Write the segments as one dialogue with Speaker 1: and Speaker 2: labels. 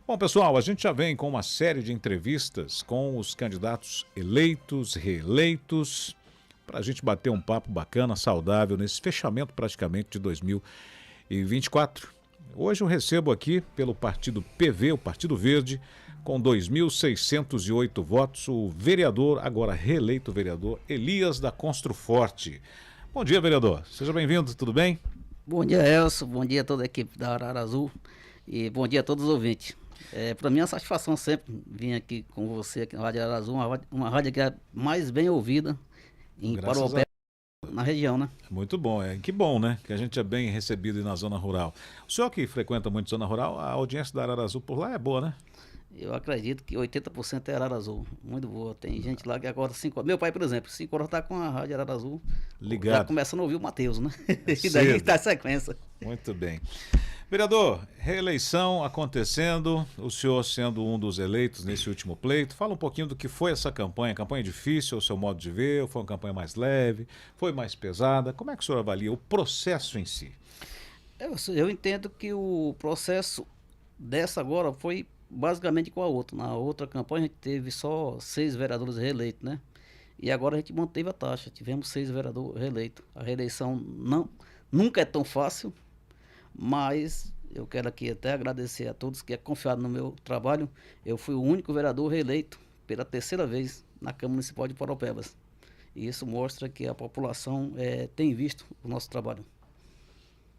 Speaker 1: Bom, pessoal, a gente já vem com uma série de entrevistas com os candidatos eleitos, reeleitos, para a gente bater um papo bacana, saudável, nesse fechamento praticamente de 2024. Hoje eu recebo aqui, pelo partido PV, o Partido Verde, com 2.608 votos, o vereador, agora reeleito vereador, Elias da Construforte. Bom dia, vereador. Seja bem-vindo, tudo bem?
Speaker 2: Bom dia, Elcio. Bom dia a toda a equipe da Arara Azul e bom dia a todos os ouvintes. Para mim é uma satisfação sempre vir aqui com você aqui na Rádio Arara Azul, uma rádio que é mais bem ouvida em
Speaker 1: Graças
Speaker 2: Parauapé, na região, né?
Speaker 1: Muito bom, que bom, né? Que a gente é bem recebido na zona rural. O senhor que frequenta muito zona rural, a audiência da Arara Azul por lá é boa, né?
Speaker 2: Eu acredito que 80% é Arara Azul, muito boa. Tem gente lá que acorda 5 horas. Meu pai, por exemplo, 5 horas tá com a Rádio Arara Azul, já
Speaker 1: Ligado.
Speaker 2: começando a ouvir o Matheus, né? E daí
Speaker 1: Cedo.
Speaker 2: tá a sequência.
Speaker 1: Muito bem. Vereador, reeleição acontecendo, o senhor sendo um dos eleitos nesse último pleito, fala um pouquinho do que foi essa campanha. Campanha difícil, o seu modo de ver, ou foi uma campanha mais leve, foi mais pesada? Como é que o senhor avalia o processo em si?
Speaker 2: Eu entendo que o processo dessa agora foi basicamente igual a outra. Na outra campanha a gente teve só 6 vereadores reeleitos, né? E agora a gente manteve a taxa, tivemos 6 vereadores reeleitos. A reeleição nunca é tão fácil, mas eu quero aqui até agradecer a todos que confiaram no meu trabalho. Eu fui o único vereador reeleito pela terceira vez na Câmara Municipal de Paraupebas. E isso mostra que a população tem visto o nosso trabalho.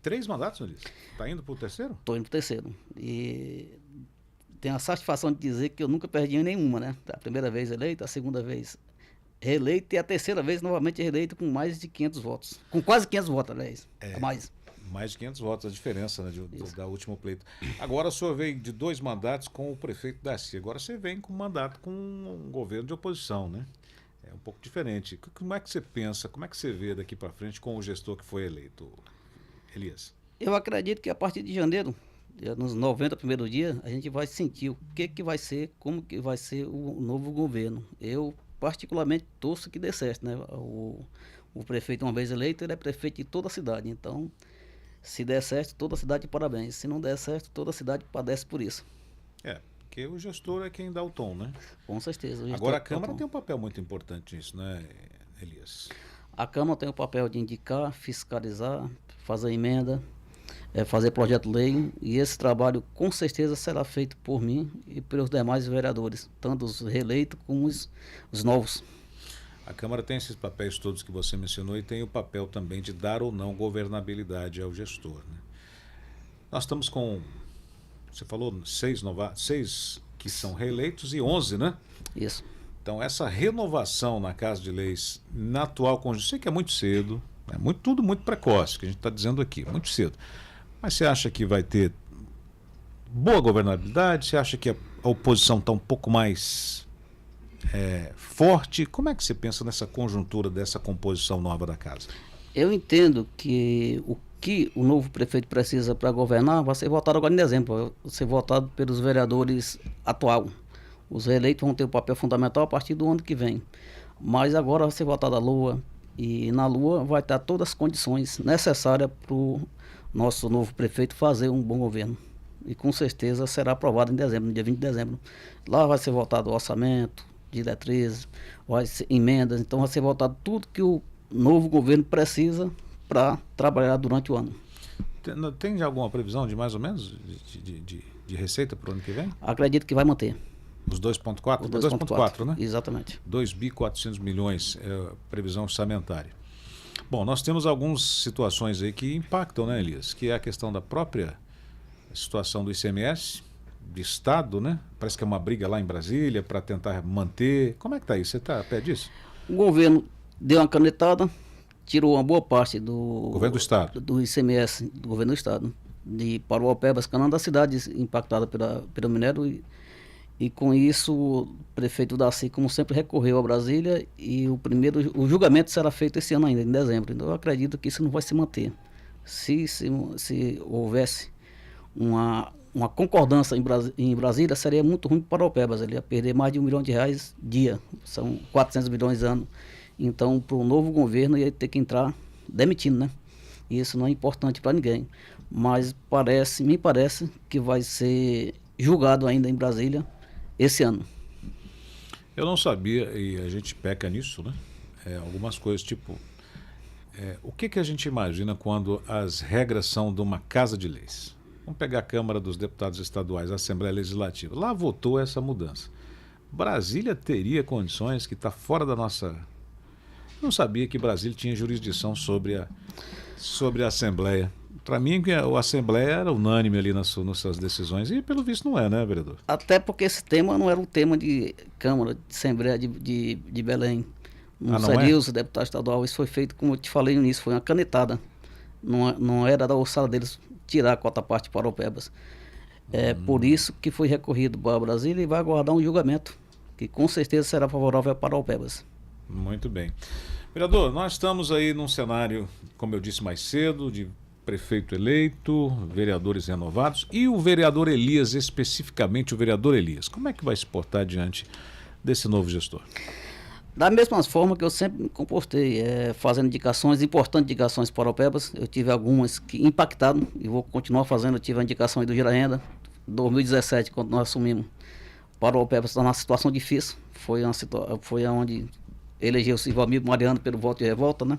Speaker 1: 3 mandatos, Elias? Está indo para o terceiro?
Speaker 2: Estou indo pro terceiro. E tenho a satisfação de dizer que eu nunca perdi em nenhuma, né? A primeira vez eleito, a segunda vez reeleito e a terceira vez novamente reeleito com mais de 500 votos. Com quase 500 votos, aliás. A mais.
Speaker 1: Mais de 500 votos, a diferença, né, da última pleito. Agora o senhor veio de 2 mandatos com o prefeito Darcy. Agora você vem com um mandato com um governo de oposição, né? É um pouco diferente. Como é que você pensa, como é que você vê daqui para frente com o gestor que foi eleito, Elias?
Speaker 2: Eu acredito que a partir de janeiro, nos 90 primeiros dias, a gente vai sentir o que vai ser, como que vai ser o novo governo. Eu, particularmente, torço que dê certo, né? O prefeito, uma vez eleito, ele é prefeito de toda a cidade. Então, se der certo, toda a cidade de parabéns. Se não der certo, toda a cidade padece por isso.
Speaker 1: Porque o gestor é quem dá o tom, né?
Speaker 2: Com certeza.
Speaker 1: Agora a Câmara tem um papel muito importante nisso, né, Elias?
Speaker 2: A Câmara tem o papel de indicar, fiscalizar, fazer emenda, fazer projeto de lei, e esse trabalho com certeza será feito por mim e pelos demais vereadores, tanto os reeleitos como os novos.
Speaker 1: A Câmara tem esses papéis todos que você mencionou e tem o papel também de dar ou não governabilidade ao gestor, né? Nós estamos com, você falou, 6 que são reeleitos e 11, né?
Speaker 2: Isso.
Speaker 1: Então essa renovação na Casa de Leis, na atual conjuntura, sei que é muito cedo, tudo muito precoce, que a gente está dizendo aqui, muito cedo. Mas você acha que vai ter boa governabilidade? Você acha que a oposição está um pouco mais forte? Como é que você pensa nessa conjuntura dessa composição nova da casa?
Speaker 2: Eu entendo que o novo prefeito precisa para governar vai ser votado agora em dezembro, vai ser votado pelos vereadores atual. Os reeleitos vão ter um papel fundamental a partir do ano que vem. Mas agora vai ser votada a LOA, e na LOA vai estar todas as condições necessárias para o nosso novo prefeito fazer um bom governo. E com certeza será aprovado em dezembro, no dia 20 de dezembro. Lá vai ser votado o orçamento, diretrizes, vai ser emendas, então vai ser votado tudo que o novo governo precisa para trabalhar durante o ano.
Speaker 1: Tem já alguma previsão de mais ou menos de receita para o ano que vem?
Speaker 2: Acredito que vai manter.
Speaker 1: Os 2,4?
Speaker 2: Os
Speaker 1: 2,4, né?
Speaker 2: Exatamente.
Speaker 1: 2.400 milhões é a previsão orçamentária. Bom, nós temos algumas situações aí que impactam, né, Elias? Que é a questão da própria situação do ICMS, de Estado, né? Parece que é uma briga lá em Brasília para tentar manter. Como é que está isso? Você está a pé disso?
Speaker 2: O governo deu uma canetada, tirou uma boa parte do
Speaker 1: Governo do Estado.
Speaker 2: do ICMS do governo do Estado, de Parauapebas, que é uma das cidades impactadas pelo minério, e com isso o prefeito Darcy, como sempre, recorreu a Brasília, e o julgamento será feito esse ano ainda, em dezembro. Então eu acredito que isso não vai se manter. Se houvesse uma concordância em Brasília, seria muito ruim para o Parauapebas. Ele ia perder mais de R$ 1 milhão dia, são 400 milhões ano. Então, para o novo governo, ia ter que entrar demitindo, né? E isso não é importante para ninguém. Mas me parece que vai ser julgado ainda em Brasília esse ano.
Speaker 1: Eu não sabia, e a gente peca nisso, né? Algumas coisas, tipo, o que a gente imagina quando as regras são de uma casa de leis? Vamos pegar a Câmara dos Deputados Estaduais, a Assembleia Legislativa. Lá votou essa mudança. Brasília teria condições que está fora da nossa... Não sabia que Brasília tinha jurisdição sobre a Assembleia. Para mim, a Assembleia era unânime ali nas suas decisões, e pelo visto não é, né, vereador?
Speaker 2: Até porque esse tema não era um tema de Câmara, de Assembleia de Belém. Não seria os deputados estaduais. Isso foi feito, como eu te falei no início, foi uma canetada. Não era da alçada deles tirar a cota parte para Paraupebas. Por isso que foi recorrido para Brasília e vai aguardar um julgamento, que com certeza será favorável para Paraupebas.
Speaker 1: Muito bem. Vereador, nós estamos aí num cenário, como eu disse mais cedo, de prefeito eleito, vereadores renovados e o vereador Elias, especificamente o vereador Elias. Como é que vai se portar diante desse novo gestor?
Speaker 2: Da mesma forma que eu sempre me comportei, fazendo indicações, importantes indicações para Paraupebas. Eu tive algumas que impactaram e vou continuar fazendo. Eu tive a indicação aí do Gira Renda, 2017, quando nós assumimos. Paraupebas está numa situação difícil, foi onde elegeu-se Ivalmir Mariano pelo voto de revolta, né?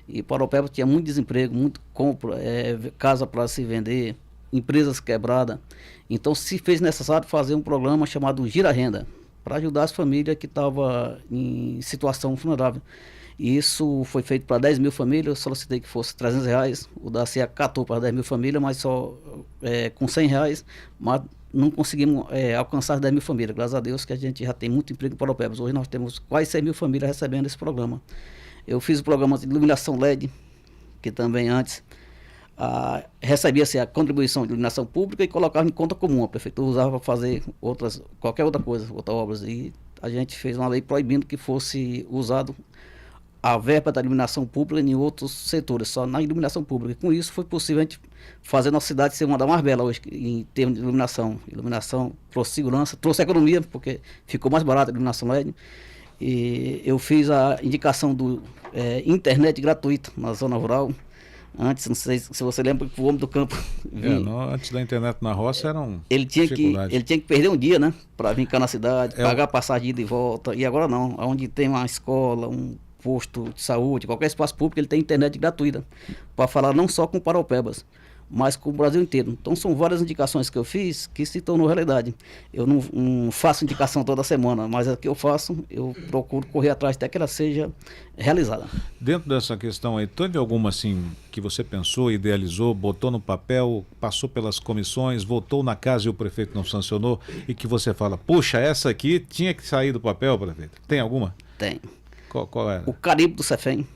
Speaker 2: E Paraupebas tinha muito desemprego, muito compra, casa para se vender, empresas quebradas. Então se fez necessário fazer um programa chamado Gira Renda, para ajudar as famílias que estavam em situação vulnerável. E isso foi feito para 10 mil famílias, eu solicitei que fosse R$300, o Daci acatou para 10 mil famílias, mas só com R$100, mas não conseguimos alcançar as 10 mil famílias. Graças a Deus que a gente já tem muito emprego para o Paraupebas. Hoje nós temos quase 6 mil famílias recebendo esse programa. Eu fiz o programa de iluminação LED, que também antes recebia-se a contribuição de iluminação pública e colocava em conta comum. A prefeitura usava para fazer qualquer outra coisa, outras obras. E a gente fez uma lei proibindo que fosse usado a verba da iluminação pública em outros setores, só na iluminação pública. Com isso foi possível a gente fazer a nossa cidade ser uma das mais belas hoje em termos de iluminação. Iluminação trouxe segurança, trouxe economia, porque ficou mais barata a iluminação LED. E eu fiz a indicação do internet gratuita na zona rural. Antes, não sei se você lembra que o homem do campo
Speaker 1: antes da internet na roça era
Speaker 2: ele tinha que perder um dia, né, para vir cá na cidade, pagar passagem de ida e volta. E agora não, onde tem uma escola, um posto de saúde, qualquer espaço público, ele tem internet gratuita para falar não só com Paraupebas, mas com o Brasil inteiro. Então são várias indicações que eu fiz que se tornou realidade. Eu não faço indicação toda semana, mas a que eu faço, eu procuro correr atrás até que ela seja realizada.
Speaker 1: Dentro dessa questão aí, teve alguma assim que você pensou, idealizou, botou no papel, passou pelas comissões, votou na casa e o prefeito não sancionou e que você fala, puxa, essa aqui tinha que sair do papel, prefeito? Tem alguma?
Speaker 2: Tem.
Speaker 1: Qual é?
Speaker 2: O carimbo do Cefem.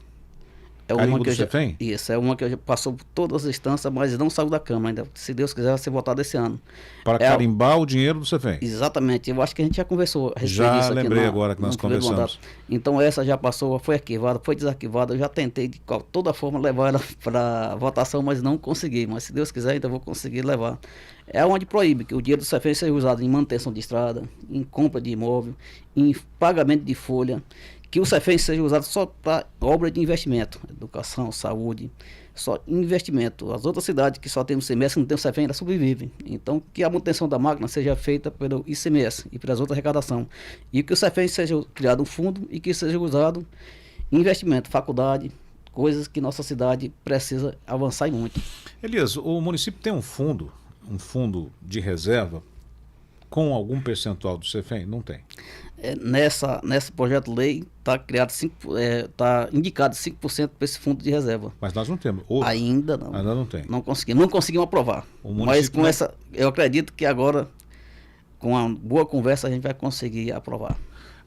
Speaker 1: Isso,
Speaker 2: é uma que já passou por todas as instâncias, mas não saiu da Câmara ainda. Se Deus quiser, vai ser votado esse ano.
Speaker 1: Para carimbar o dinheiro do Cefem.
Speaker 2: Exatamente. Eu acho que a gente já conversou a respeito disso aqui.
Speaker 1: Já lembrei agora que nós conversamos.
Speaker 2: Então essa já passou, foi arquivada, foi desarquivada. Eu já tentei de toda forma levar ela para votação, mas não consegui. Mas se Deus quiser, ainda vou conseguir levar. É onde proíbe que o dinheiro do Cefem seja usado em manutenção de estrada, em compra de imóvel, em pagamento de folha, que o Cefem seja usado só para obra de investimento, educação, saúde, só investimento. As outras cidades que só tem o ICMS, que não tem o Cefem, elas sobrevivem. Então, que a manutenção da máquina seja feita pelo ICMS e pelas outras arrecadações. E que o Cefem seja criado um fundo e que seja usado em investimento, faculdade, coisas que nossa cidade precisa avançar e muito.
Speaker 1: Elias, o município tem um fundo de reserva com algum percentual do Cefem? Não tem.
Speaker 2: Nesse projeto de lei está indicado 5% para esse fundo de reserva.
Speaker 1: Mas nós não temos.
Speaker 2: Ainda não.
Speaker 1: Ainda não tem.
Speaker 2: Não conseguimos aprovar. Mas com essa, eu acredito que agora, com uma boa conversa, a gente vai conseguir aprovar.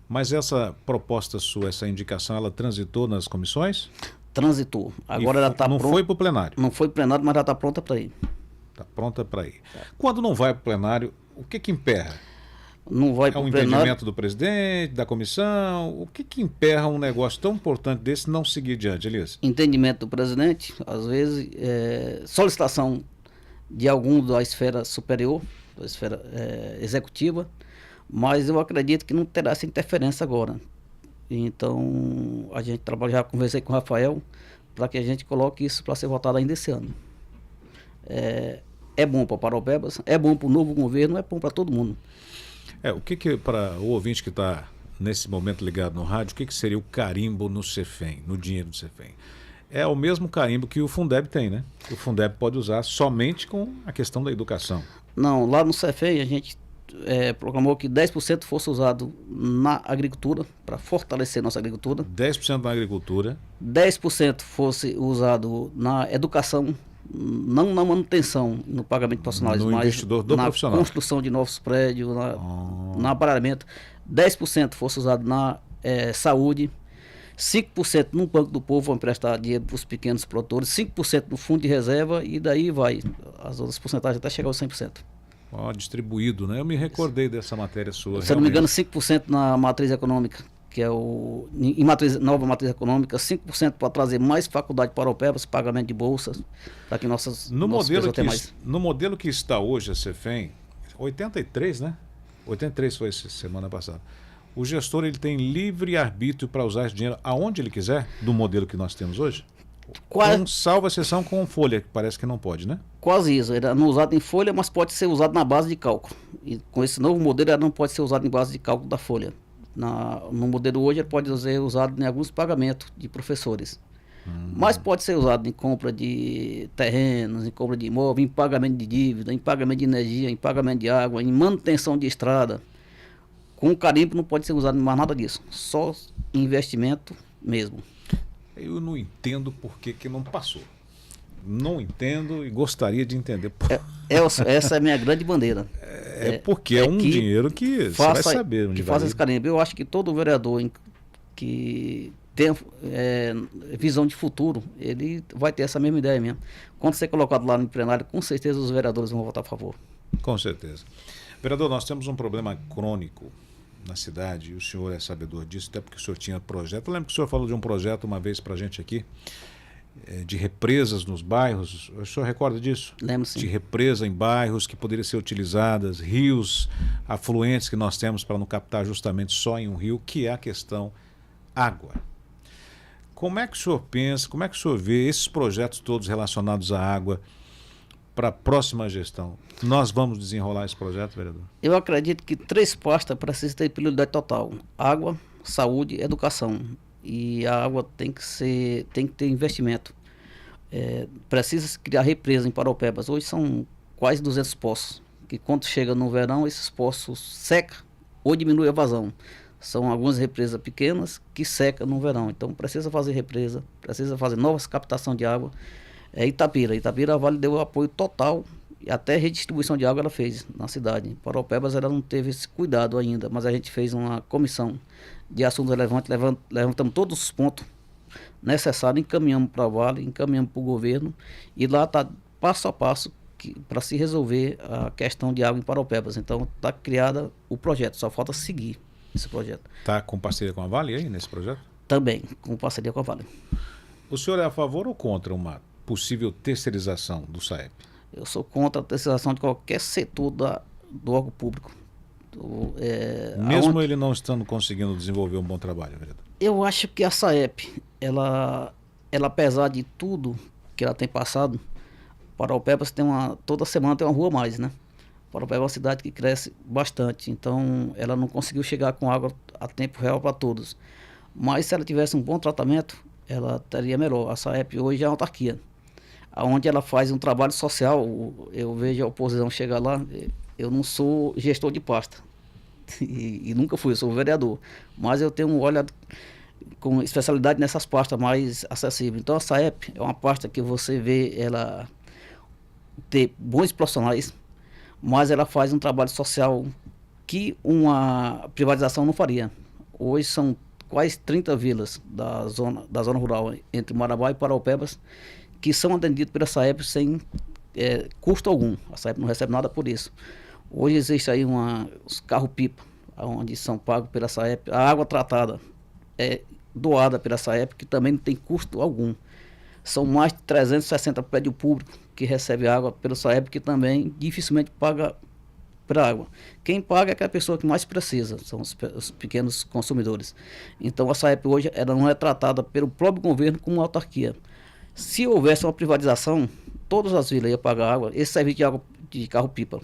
Speaker 1: Mas essa proposta sua, essa indicação, ela transitou nas comissões?
Speaker 2: Transitou. Agora ela está pronta.
Speaker 1: Não foi para o plenário?
Speaker 2: Não foi para o plenário, mas já está pronta para ir.
Speaker 1: Está pronta para ir. Quando não vai para o plenário, o que emperra?
Speaker 2: Não vai para o plenário.
Speaker 1: Entendimento do presidente, da comissão? O que emperra um negócio tão importante desse não seguir adiante, Elias?
Speaker 2: Entendimento do presidente, às vezes, solicitação de algum da esfera superior, da esfera executiva, mas eu acredito que não terá essa interferência agora. Então, já conversei com o Rafael para que a gente coloque isso para ser votado ainda esse ano. é bom para Paraupebas, é bom para o novo governo, é bom para todo mundo.
Speaker 1: O que para o ouvinte que está nesse momento ligado no rádio, o que seria o carimbo no Cefem, no dinheiro do Cefem? É o mesmo carimbo que o Fundeb tem, né? O Fundeb pode usar somente com a questão da educação.
Speaker 2: Não, lá no Cefem a gente proclamou que 10% fosse usado na agricultura, para fortalecer nossa agricultura.
Speaker 1: 10% na agricultura.
Speaker 2: 10% fosse usado na educação, não na manutenção, no pagamento de profissionais,
Speaker 1: no
Speaker 2: mas
Speaker 1: investidor do
Speaker 2: na
Speaker 1: profissional.
Speaker 2: construção de novos prédios, no aparelhamento. 10% fosse usado na saúde, 5% no Banco do Povo, vão emprestar dinheiro para os pequenos produtores, 5% no fundo de reserva e daí vai as outras porcentagens até chegar aos 100%.
Speaker 1: Distribuído, né? Eu me recordei dessa matéria sua.
Speaker 2: Se eu não me engano, 5% na matriz econômica, que é nova matriz econômica, 5% para trazer mais faculdade para o Paraupebas, pagamento de bolsas, para que nossas mais.
Speaker 1: No modelo que está hoje a Cefem, 83, né? 83 foi semana passada. O gestor ele tem livre arbítrio para usar esse dinheiro aonde ele quiser, do modelo que nós temos hoje? Com salva exceção com folha, que parece que não pode, né?
Speaker 2: Quase isso. Era não usado em folha, mas pode ser usado na base de cálculo. E com esse novo modelo, ele não pode ser usado em base de cálculo da folha. No modelo hoje, ele pode ser usado em alguns pagamentos de professores. Mas pode ser usado em compra de terrenos, em compra de imóvel, em pagamento de dívida, em pagamento de energia, em pagamento de água, em manutenção de estrada. Com carimbo não pode ser usado em mais nada disso. Só investimento mesmo.
Speaker 1: Eu não entendo por que não passou. Não entendo e gostaria de entender.
Speaker 2: Essa é a minha grande bandeira.
Speaker 1: Porque é um dinheiro que você vai saber onde vai.
Speaker 2: Faça esse carimbo. Eu acho que todo vereador que tem visão de futuro, ele vai ter essa mesma ideia mesmo. Quando ser colocado lá no plenário, com certeza os vereadores vão votar a favor.
Speaker 1: Com certeza. Vereador, nós temos um problema crônico na cidade, e o senhor é sabedor disso, até porque o senhor tinha projeto. Eu lembro que o senhor falou de um projeto uma vez para a gente aqui, de represas nos bairros. O senhor recorda disso?
Speaker 2: Lembro, sim.
Speaker 1: De represa em bairros que poderiam ser utilizadas, rios afluentes que nós temos para não captar justamente só em um rio, que é a questão água. Como é que o senhor pensa, como é que o senhor vê esses projetos todos relacionados à água para a próxima gestão? Nós vamos desenrolar esse projeto, vereador?
Speaker 2: Eu acredito que 3 pastas precisam ter prioridade total: água, saúde e educação. E a água tem que ter investimento. Precisa criar represa em Paraupebas. Hoje são quase 200 poços, que quando chega no verão, esses poços secam ou diminuem a vazão. São algumas represas pequenas que secam no verão. Então precisa fazer represa, precisa fazer novas captação de água. Itapira, a Vale deu apoio total e até redistribuição de água ela fez na cidade. Paraupebas ela não teve esse cuidado ainda, mas a gente fez uma comissão de assuntos relevantes, levantamos todos os pontos necessários, encaminhamos para a Vale, encaminhamos para o governo e lá está passo a passo para se resolver a questão de água em Paraupebas. Então está criado o projeto, só falta seguir esse projeto.
Speaker 1: Está com parceria com a Vale aí nesse projeto?
Speaker 2: Também, com parceria com a Vale.
Speaker 1: O senhor é a favor ou contra uma possível terceirização do SAEP?
Speaker 2: Eu sou contra a terceirização de qualquer setor do órgão público.
Speaker 1: Mesmo ele não estando conseguindo desenvolver um bom trabalho, vereador?
Speaker 2: Eu acho que a SAEP, ela apesar de tudo que ela tem passado, Paraupebas toda semana tem uma rua a mais, né? Paraupebas é uma cidade que cresce bastante, então ela não conseguiu chegar com água a tempo real para todos. Mas se ela tivesse um bom tratamento, ela teria melhor. A SAEP hoje é uma autarquia, onde ela faz um trabalho social. Eu vejo a oposição chegar lá. Eu não sou gestor de pasta e nunca fui, eu sou vereador, mas eu tenho um olho com especialidade nessas pastas mais acessíveis. Então a SAEP é uma pasta que você vê ela ter bons profissionais, mas ela faz um trabalho social que uma privatização não faria. Hoje são quase 30 vilas da zona rural entre Marabá e Paraupebas que são atendidas pela SAEP sem custo algum. A SAEP não recebe nada por isso. Hoje existe aí os carros-pipa, onde são pagos pela SAEP. A água tratada é doada pela SAEP, que também não tem custo algum. São mais de 360 prédios públicos que recebem água pela SAEP, que também dificilmente paga pela água. Quem paga é aquela pessoa que mais precisa, são os pequenos consumidores. Então a SAEP hoje ela não é tratada pelo próprio governo como uma autarquia. Se houvesse uma privatização, todas as vilas ia pagar água, esse serviço de água de carro-pipa,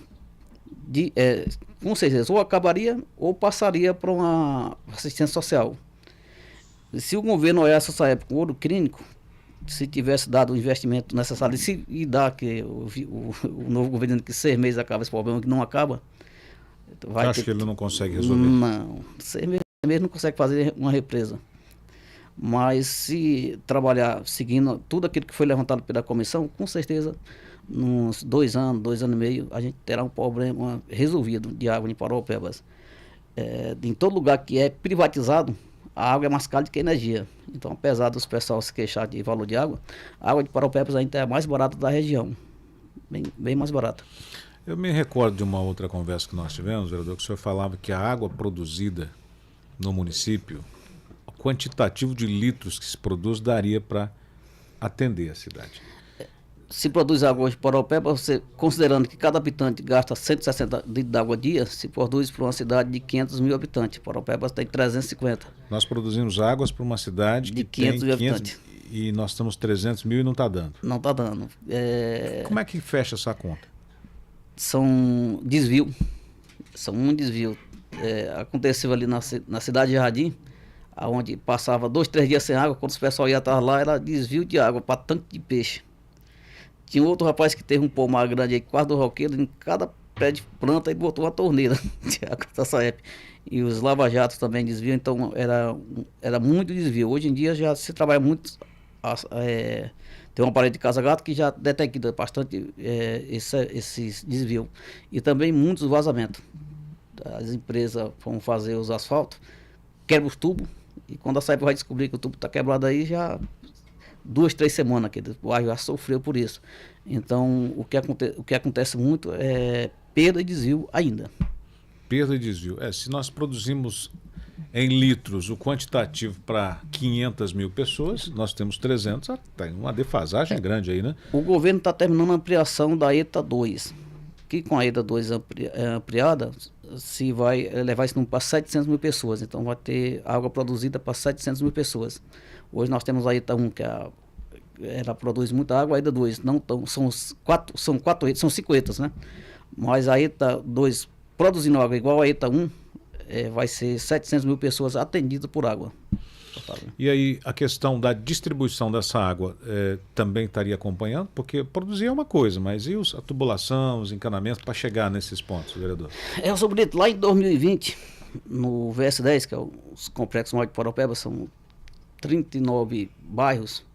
Speaker 2: com certeza, ou acabaria ou passaria para uma assistência social. Se o governo olhasse essa época com ouro clínico, se tivesse dado o investimento necessário, e dá, que o novo governo que 6 meses acaba esse problema, que não acaba,
Speaker 1: vai acho que ele não consegue resolver?
Speaker 2: Não, 6 meses não consegue fazer uma represa. Mas se trabalhar seguindo tudo aquilo que foi levantado pela comissão, com certeza, nos 2 anos, 2 anos e meio, a gente terá um problema resolvido de água em Parauapebas. Em todo lugar que é privatizado, a água é mais cara do que a energia. Então, apesar dos pessoal se queixar de valor de água, a água de Parauapebas ainda é a mais barata da região. Bem mais barata.
Speaker 1: Eu me recordo de uma outra conversa que nós tivemos, vereador, que o senhor falava que a água produzida no município, o quantitativo de litros que se produz daria para atender a cidade.
Speaker 2: Se produz água hoje para Parauapebas, você, considerando que cada habitante gasta 160 litros de água a dia, se produz para uma cidade de 500 mil habitantes. Parauapebas tem 350.
Speaker 1: Nós produzimos águas para uma cidade
Speaker 2: de
Speaker 1: que
Speaker 2: 500
Speaker 1: tem
Speaker 2: mil habitantes.
Speaker 1: E nós estamos 300 mil e não está dando.
Speaker 2: Não está dando.
Speaker 1: Como é que fecha essa conta?
Speaker 2: São desvio. São um desvio. Aconteceu ali na cidade de Jardim, onde passava 2, 3 dias sem água, quando o pessoal ia estar lá, era desvio de água para tanque de peixe. Tinha outro rapaz que teve um pomar grande aí, quase do roqueiro, em cada pé de planta, ele botou uma torneira de água da Saep. E os lava-jatos também desviam, então era muito desvio. Hoje em dia já se trabalha muito, tem uma parede de casa-gato que já detecta bastante esses desvios. E também muitos vazamentos. As empresas vão fazer os asfaltos, quebram os tubos, e quando a Saep vai descobrir que o tubo está quebrado aí, já 2, 3 semanas que o bairro já sofreu por isso. Então, o que acontece muito é perda e desvio ainda.
Speaker 1: Perda e desvio. Se nós produzimos em litros o quantitativo para 500 mil pessoas, nós temos 300, tem uma defasagem grande aí, né?
Speaker 2: O governo está terminando a ampliação da ETA 2, que com a ETA 2 ampliada, se vai levar esse número para 700 mil pessoas. Então, vai ter água produzida para 700 mil pessoas. Hoje nós temos a ETA 1, que ela produz muita água, a ETA 2 não tão, são 5 ETAs, né? Mas a ETA 2 produzindo água igual a ETA 1, vai ser 700 mil pessoas atendidas por água.
Speaker 1: E aí a questão da distribuição dessa água também estaria acompanhando? Porque produzir é uma coisa, mas e a tubulação, os encanamentos para chegar nesses pontos, vereador?
Speaker 2: Sobretudo lá em 2020, no VS10, que é os complexos maiores de Parauapebas, são 39 bairros.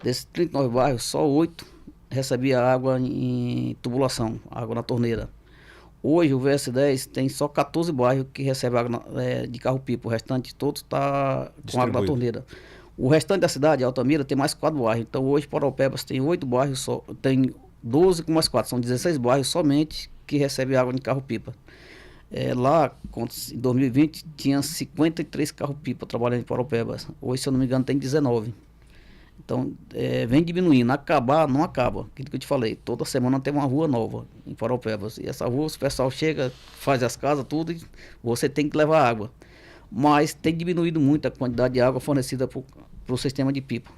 Speaker 2: Desses 39 bairros, só 8 recebia água em tubulação, água na torneira. Hoje o VS10 tem só 14 bairros que recebem água de carro-pipa, o restante todos está com água na torneira. O restante da cidade, Altamira, tem mais 4 bairros. Então hoje Parauapebas tem 8 bairros, tem 12 com mais 4, são 16 bairros somente que recebem água de carro-pipa. Lá, em 2020, tinha 53 carro-pipa trabalhando em Parauapebas. Hoje, se eu não me engano, tem 19. Então, vem diminuindo. Acabar, não acaba. Aquilo que eu te falei, toda semana tem uma rua nova em Parauapebas. E essa rua, o pessoal chega, faz as casas, tudo, e você tem que levar água. Mas tem diminuído muito a quantidade de água fornecida para o sistema de pipa.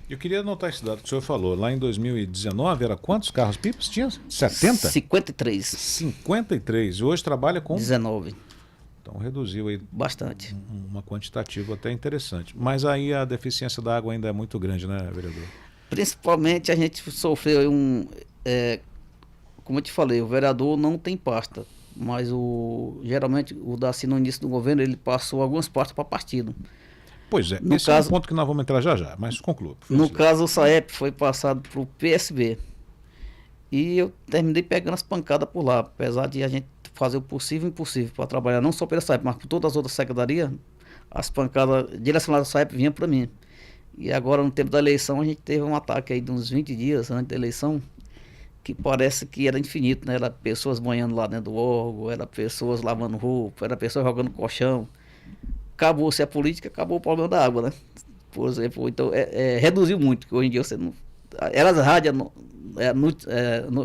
Speaker 1: Eu queria anotar esse dado que o senhor falou. Lá em 2019, era quantos carros-pipas? Tinha 70?
Speaker 2: 53.
Speaker 1: 53. E hoje trabalha com?
Speaker 2: 19.
Speaker 1: Então reduziu aí
Speaker 2: bastante.
Speaker 1: Uma quantitativa até interessante. Mas aí a deficiência da água ainda é muito grande, né, vereador?
Speaker 2: Principalmente a gente sofreu como eu te falei, o vereador não tem pasta. Mas geralmente o Daci no início do governo, ele passou algumas pastas para partido.
Speaker 1: Pois é, esse é um ponto que nós vamos entrar já, mas conclua.
Speaker 2: No caso, o Saep foi passado para o PSB. E eu terminei pegando as pancadas por lá, apesar de a gente fazer o possível e impossível para trabalhar, não só pela Saep, mas por todas as outras secretarias, as pancadas direcionadas ao Saep vinham para mim. E agora, no tempo da eleição, a gente teve um ataque aí de uns 20 dias antes da eleição, que parece que era infinito, né? Era pessoas banhando lá dentro do órgão, era pessoas lavando roupa, era pessoas jogando colchão. Acabou-se a política, acabou o problema da água, né? Por exemplo, então reduziu muito, que hoje em dia você não... Era as rádios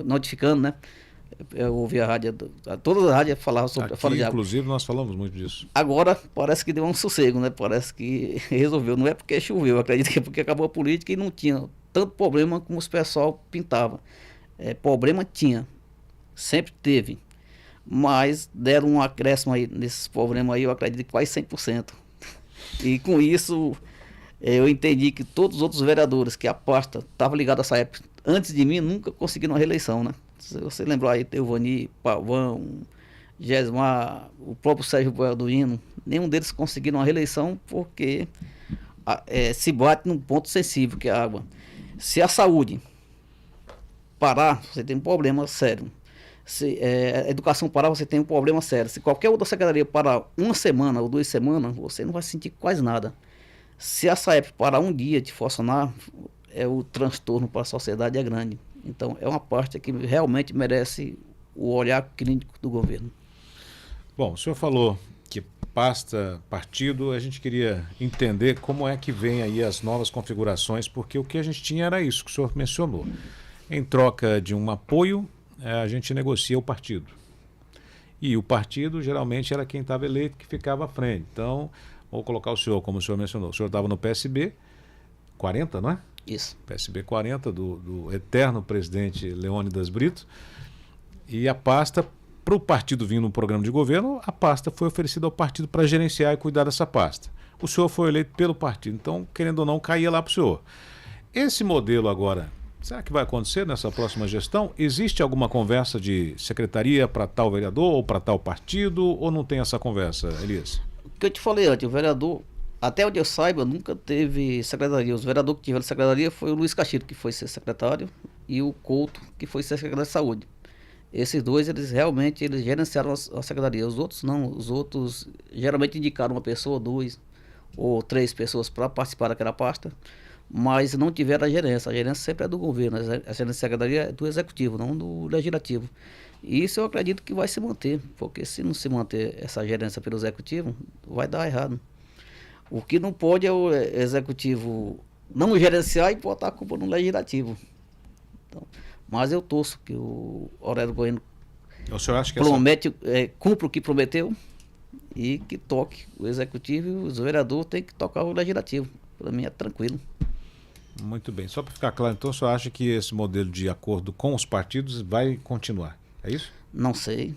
Speaker 2: notificando, né? Eu ouvi a rádio, todas as rádios falavam sobre a falta de água.
Speaker 1: Inclusive, nós falamos muito disso.
Speaker 2: Agora, parece que deu um sossego, né? Parece que resolveu. Não é porque choveu, eu acredito que é porque acabou a política e não tinha tanto problema como os pessoal pintava. Problema tinha, sempre teve, mas deram um acréscimo aí nesses problemas aí, eu acredito que quase 100%. E com isso, eu entendi que todos os outros vereadores que a pasta estava ligada a essa época, antes de mim, nunca conseguiram uma reeleição, né? Se você lembrar aí, Teuvani, Pavão, Gesmar, o próprio Sérgio Boiaduino, nenhum deles conseguiram uma reeleição porque se bate num ponto sensível, que é a água. Se a saúde parar, você tem um problema sério. Se a educação parar, você tem um problema sério. Se qualquer outra secretaria parar uma semana ou 2 semanas, você não vai sentir quase nada. Se a SAEP parar um dia de funcionar, o transtorno para a sociedade é grande. Então, é uma parte que realmente merece o olhar clínico do governo.
Speaker 1: Bom, o senhor falou que pasta, partido, a gente queria entender como é que vem aí as novas configurações, porque o que a gente tinha era isso que o senhor mencionou. Em troca de um apoio, a gente negocia o partido. E o partido, geralmente, era quem estava eleito que ficava à frente. Então, vou colocar o senhor, como o senhor mencionou. O senhor estava no PSB 40, não é?
Speaker 2: Isso.
Speaker 1: PSB 40, do eterno presidente Leônidas Brito. E a pasta, para o partido vir no programa de governo, a pasta foi oferecida ao partido para gerenciar e cuidar dessa pasta. O senhor foi eleito pelo partido. Então, querendo ou não, caía lá para o senhor. Esse modelo agora, será que vai acontecer nessa próxima gestão? Existe alguma conversa de secretaria para tal vereador ou para tal partido, ou não tem essa conversa, Elias?
Speaker 2: O que eu te falei antes, o vereador, até onde eu saiba, nunca teve secretaria. Os vereadores que tiveram secretaria foi o Luiz Castilho, que foi ser secretário, e o Couto, que foi ser secretário de saúde. Esses dois, eles gerenciaram a secretaria. Os outros não. Os outros geralmente indicaram uma pessoa, 2 ou 3 pessoas para participar daquela pasta, mas não tiveram a gerência. A gerência sempre é do governo, a gerência da secretaria é do executivo, não do legislativo. E isso eu acredito que vai se manter, porque se não se manter essa gerência pelo executivo, vai dar errado. O que não pode é o executivo não gerenciar e botar a culpa no legislativo. Então, mas eu torço que o Aurélio Goino cumpra o que prometeu e que toque o executivo, e os vereadores têm que tocar o legislativo. Para mim é tranquilo.
Speaker 1: Muito bem. Só para ficar claro, então o senhor acha que esse modelo de acordo com os partidos vai continuar? É isso?
Speaker 2: Não sei.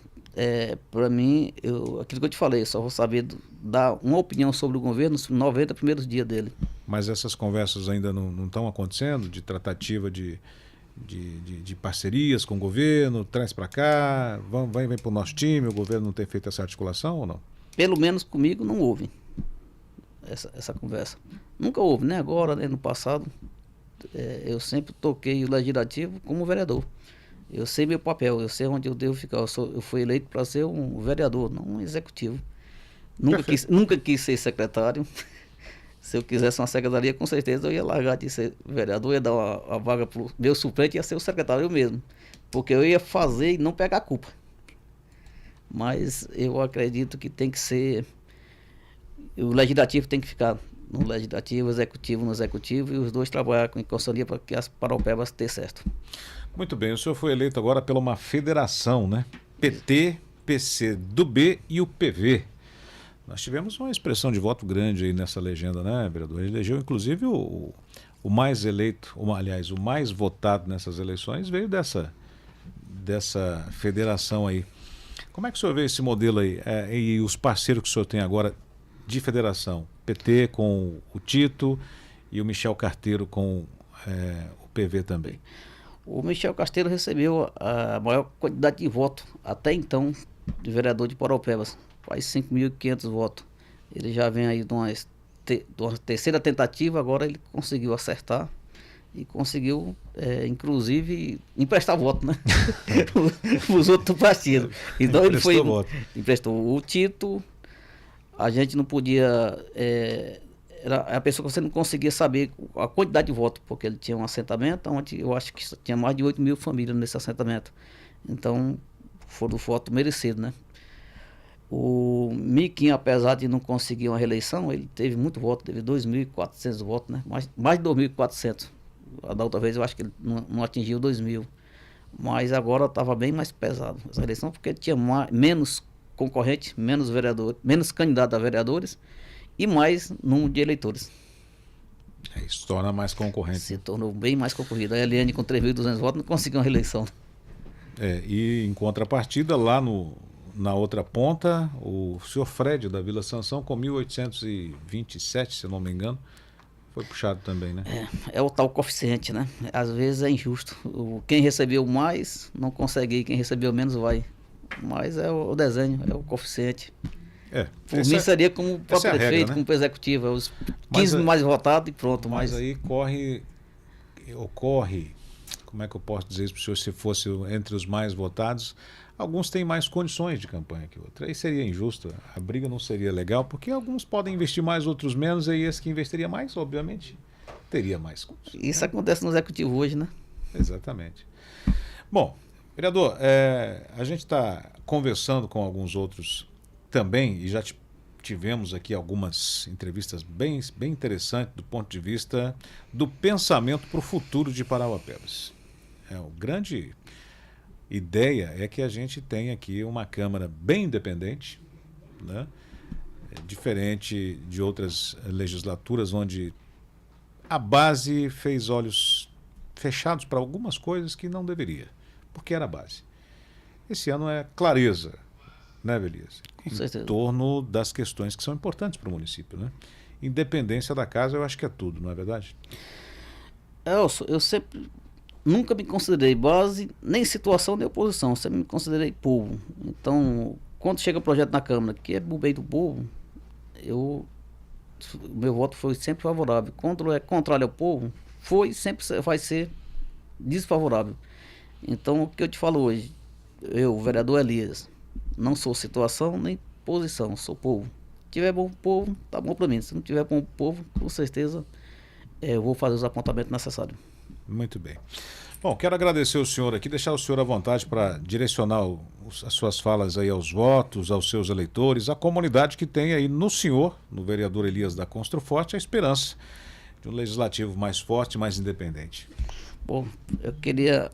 Speaker 2: Para mim, aquilo que eu te falei, eu só vou saber dar uma opinião sobre o governo nos 90 primeiros dias dele.
Speaker 1: Mas essas conversas ainda não estão acontecendo, de tratativa de parcerias com o governo, traz para cá, vem para o nosso time, o governo não tem feito essa articulação ou não?
Speaker 2: Pelo menos comigo não houve essa conversa. Nunca houve, nem agora, nem no passado. Eu sempre toquei o legislativo como vereador. Eu sei meu papel, eu sei onde eu devo ficar. Eu fui eleito para ser um vereador, não um executivo. Nunca quis ser secretário. Se eu quisesse uma secretaria, com certeza eu ia largar de ser vereador, ia dar a vaga para o meu suplente, ia ser o secretário eu mesmo. Porque eu ia fazer e não pegar a culpa. Mas eu acredito que tem que ser... O legislativo tem que ficar no legislativo, o executivo no executivo, e os dois trabalhar em conselhia para que as Paraupebas dê certo.
Speaker 1: Muito bem, o senhor foi eleito agora pela uma federação, né? PT, PCdoB e o PV. Nós tivemos uma expressão de voto grande aí nessa legenda, né, vereador? Ele elegeu, inclusive, o mais eleito, aliás, o mais votado nessas eleições veio dessa federação aí. Como é que o senhor vê esse modelo aí? E os parceiros que o senhor tem agora de federação? PT com o Tito e o Michel Carteiro com o PV também.
Speaker 2: O Michel Carteiro recebeu a maior quantidade de votos até então de vereador de Paraupebas, faz 5.500 votos. Ele já vem aí de uma terceira tentativa, agora ele conseguiu acertar e conseguiu, inclusive, emprestar voto, né? Os outros partidos. Então ele emprestou o Tito. A gente não podia... era a pessoa que você não conseguia saber a quantidade de votos, porque ele tinha um assentamento onde eu acho que tinha mais de 8.000 famílias nesse assentamento. Então, foram votos merecidos, né? O Miquinho, apesar de não conseguir uma reeleição, ele teve muito voto, teve 2.400 votos, né? Mais de 2.400. Da outra vez eu acho que ele não atingiu 2.000. Mas agora estava bem mais pesado essa eleição, porque ele tinha menos concorrente, menos vereador, menos candidato a vereadores e mais número de eleitores.
Speaker 1: Isso torna mais concorrente.
Speaker 2: Se tornou bem mais concorrido. A Eliane, com 3.200 votos, não conseguiu uma reeleição.
Speaker 1: E em contrapartida, lá na outra ponta, o senhor Fred, da Vila Sansão, com 1.827, se eu não me engano, foi puxado também, né?
Speaker 2: É o tal coeficiente, né? Às vezes é injusto. Quem recebeu mais não consegue ir, quem recebeu menos vai. Mas é o desenho, é o coeficiente. Por mim seria como para o prefeito, regra, né? Como para o executivo, os 15 mais votados e pronto.
Speaker 1: Mas aí ocorre, como é que eu posso dizer isso para o senhor, se fosse entre os mais votados, alguns têm mais condições de campanha que outros. Aí seria injusto, a briga não seria legal, porque alguns podem investir mais, outros menos, e esse que investiria mais, obviamente, teria mais condições.
Speaker 2: Isso acontece no executivo hoje, né?
Speaker 1: Exatamente. Bom, vereador, a gente está conversando com alguns outros também, e já tivemos aqui algumas entrevistas bem interessantes do ponto de vista do pensamento para o futuro de Parauapebas. A grande ideia é que a gente tenha aqui uma Câmara bem independente, né? Diferente de outras legislaturas onde a base fez olhos fechados para algumas coisas que não deveria, porque era a base. Esse ano é clareza, né, Elias? Em torno das questões que são importantes para o município, né? Independência da casa, eu acho que é tudo, não é verdade?
Speaker 2: Eu sempre nunca me considerei base, nem situação, nem oposição. Sempre me considerei povo. Então, quando chega o projeto na Câmara, que é do bem do povo, meu voto foi sempre favorável. Quando é contrário ao povo, sempre vai ser desfavorável. Então, o que eu te falo hoje, eu, vereador Elias, não sou situação nem posição, sou povo. Se tiver bom pro povo, tá bom para mim. Se não tiver bom pro povo, com certeza eu vou fazer os apontamentos necessários.
Speaker 1: Muito bem. Bom, quero agradecer o senhor aqui, deixar o senhor à vontade para direcionar as suas falas aí aos votos, aos seus eleitores, à comunidade que tem aí no senhor, no vereador Elias da Construforte, a esperança de um legislativo mais forte, mais independente.
Speaker 2: Bom, eu queria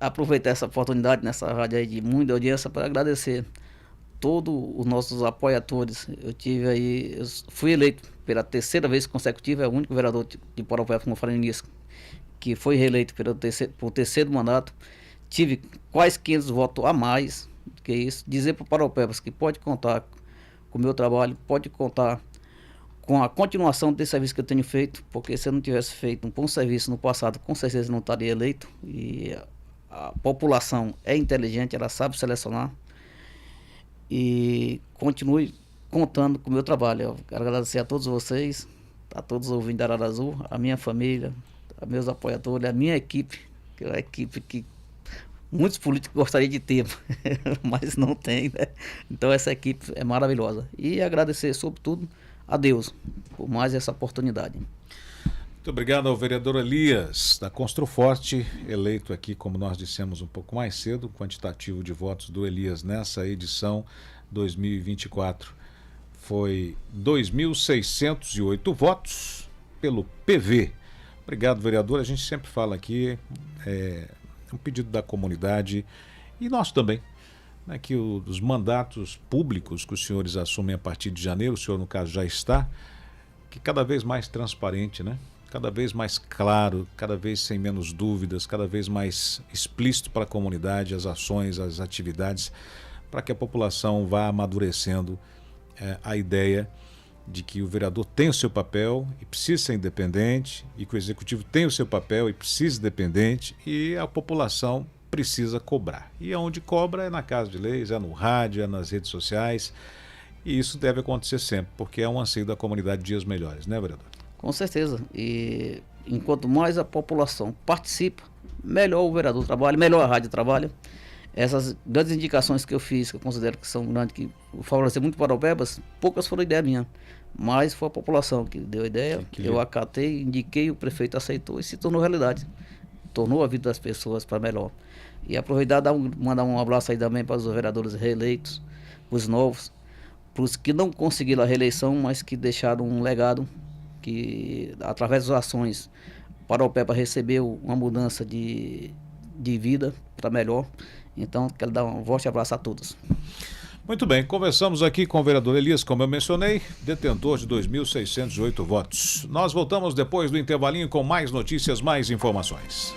Speaker 2: aproveitar essa oportunidade nessa rádio aí de muita audiência para agradecer todos os nossos apoiadores. Eu fui eleito pela terceira vez consecutiva, é o único vereador de Parauapebas, como eu falei no início, que foi reeleito por terceiro mandato. Tive quase 500 votos a mais que isso. Dizer para o Parauapebas que pode contar com o meu trabalho, pode contar com a continuação desse serviço que eu tenho feito, porque se eu não tivesse feito um bom serviço no passado, com certeza não estaria eleito. E a população é inteligente, ela sabe selecionar. E continue contando com o meu trabalho. Eu quero agradecer a todos vocês, a todos os ouvintes da Arara Azul, a minha família, a meus apoiadores, a minha equipe, que é uma equipe que muitos políticos gostariam de ter, mas não tem, né? Então essa equipe é maravilhosa. E agradecer, sobretudo, a Deus por mais essa oportunidade.
Speaker 1: Muito obrigado ao vereador Elias da Construforte, eleito aqui, como nós dissemos um pouco mais cedo, o quantitativo de votos do Elias nessa edição 2024 foi 2.608 votos pelo PV. Obrigado, vereador. A gente sempre fala aqui, é um pedido da comunidade e nós também, né, que os mandatos públicos que os senhores assumem a partir de janeiro, o senhor no caso já está, que cada vez mais transparente, né? Cada vez mais claro, cada vez sem menos dúvidas, cada vez mais explícito para a comunidade, as ações, as atividades, para que a população vá amadurecendo a ideia de que o vereador tem o seu papel e precisa ser independente, e que o executivo tem o seu papel e precisa ser independente, e a população precisa cobrar. E onde cobra é na Casa de Leis, é no rádio, é nas redes sociais, e isso deve acontecer sempre, porque é um anseio da comunidade de dias melhores, né, vereador?
Speaker 2: Com certeza. E enquanto mais a população participa, melhor o vereador trabalha, melhor a rádio trabalha. Essas grandes indicações que eu fiz, que eu considero que são grandes, que favorecem muito para Parauapebas, poucas foram ideia minha, mas foi a população que deu a ideia, eu acatei, indiquei, o prefeito aceitou e se tornou realidade. Tornou a vida das pessoas para melhor. E aproveitar e mandar um abraço aí também para os vereadores reeleitos, os novos, para os que não conseguiram a reeleição, mas que deixaram um legado, que através das ações Parauapebas recebeu uma mudança de vida para melhor. Então quero dar um forte abraço a todos.
Speaker 1: Muito bem, conversamos aqui com o vereador Elias, como eu mencionei, detentor de 2.608 votos. Nós voltamos depois do intervalinho com mais notícias, mais informações.